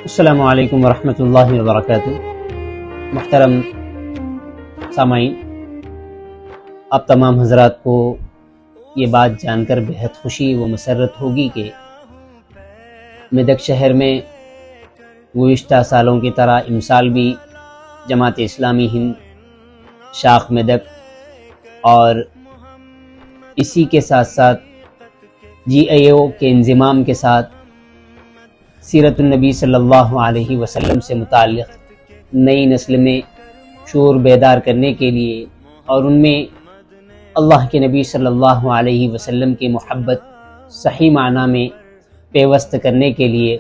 السلام علیکم ورحمۃ اللہ وبرکاتہ۔ محترم سامعین، آپ تمام حضرات کو یہ بات جان کر بہت خوشی و مسرت ہوگی کہ میدک شہر میں گزشتہ سالوں کی طرح امسال بھی جماعت اسلامی ہند شاخ میدک اور اسی کے ساتھ ساتھ جی اے او کے انضمام کے ساتھ سیرت النبی صلی اللہ علیہ وسلم سے متعلق نئی نسل میں شعور بیدار کرنے کے لیے اور ان میں اللہ کے نبی صلی اللہ علیہ وسلم کی محبت صحیح معنی میں پیوست کرنے کے لیے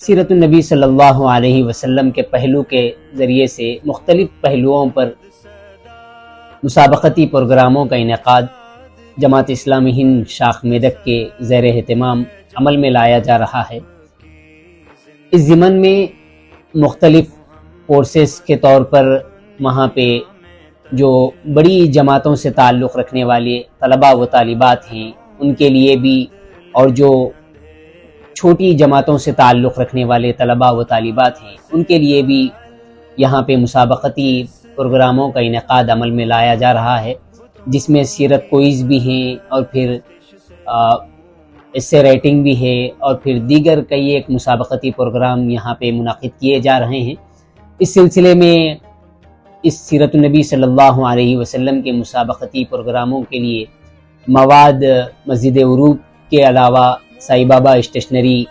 سیرت النبی صلی اللہ علیہ وسلم کے پہلو کے ذریعے سے مختلف پہلوؤں پر مسابقتی پروگراموں کا انعقاد جماعت اسلامی ہند شاخ میدک کے زیر اہتمام عمل میں لایا جا رہا ہے۔ اس ضمن میں مختلف کورسز کے طور پر وہاں پہ جو بڑی جماعتوں سے تعلق رکھنے والے طلباء و طالبات ہیں ان کے لیے بھی، اور جو چھوٹی جماعتوں سے تعلق رکھنے والے طلباء و طالبات ہیں ان کے لیے بھی یہاں پہ مسابقتی پروگراموں کا انعقاد عمل میں لایا جا رہا ہے، جس میں سیرت کوئز بھی ہیں اور پھر اس سے رائٹنگ بھی ہے، اور پھر دیگر کئی ایک مسابقتی پروگرام یہاں پہ منعقد کیے جا رہے ہیں۔ اس سلسلے میں اس سیرت النبی صلی اللہ علیہ وسلم کے مسابقتی پروگراموں کے لیے مواد مسجد عروج کے علاوہ سائی بابا اسٹیشنری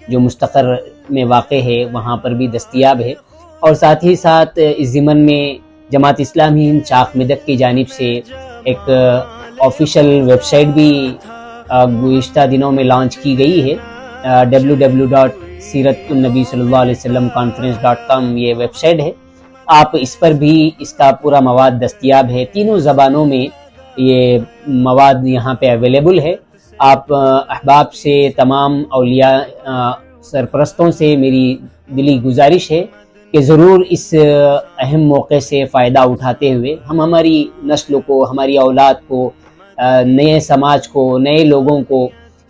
جو مستقر میں واقع ہے وہاں پر بھی دستیاب ہے، اور ساتھ ہی ساتھ اس ضمن میں جماعت اسلامی ہند شاخ میدک کی جانب سے ایک آفیشیل ویب سائٹ بھی گزشتہ دنوں میں لانچ کی گئی ہے۔ www.siratulnabi_conference.com یہ ویب سائٹ ہے، آپ اس پر بھی اس کا پورا مواد دستیاب ہے، تینوں زبانوں میں یہ مواد یہاں پہ اویلیبل ہے۔ آپ احباب سے، تمام اولیاء سرپرستوں سے میری دلی گزارش ہے کہ ضرور اس اہم موقع سے فائدہ اٹھاتے ہوئے ہم ہماری نسل کو، ہماری اولاد کو، نئے سماج کو، نئے لوگوں کو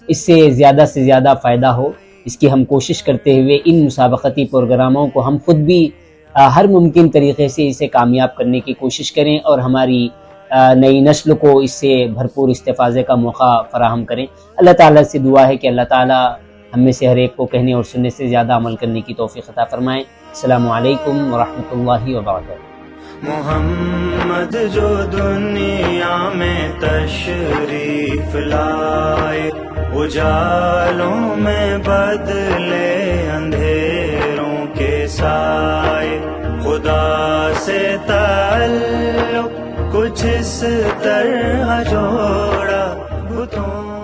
اس سے زیادہ فائدہ ہو، اس کی ہم کوشش کرتے ہوئے ان مسابقتی پروگراموں کو ہم خود بھی ہر ممکن طریقے سے اسے کامیاب کرنے کی کوشش کریں اور ہماری نئی نسل کو اس سے بھرپور استفادے کا موقع فراہم کریں۔ اللہ تعالیٰ سے دعا ہے کہ اللہ تعالیٰ ہم میں سے ہر ایک کو کہنے اور سننے سے زیادہ عمل کرنے کی توفیق عطا فرمائیں۔ السلام علیکم ورحمۃ اللہ وبرکاتہ۔ محمد جو دنیا میں تشریف لائے، اجالوں میں بدلے اندھیروں کے سائے، خدا سے تعلق کچھ اس طرح جوڑا بتوں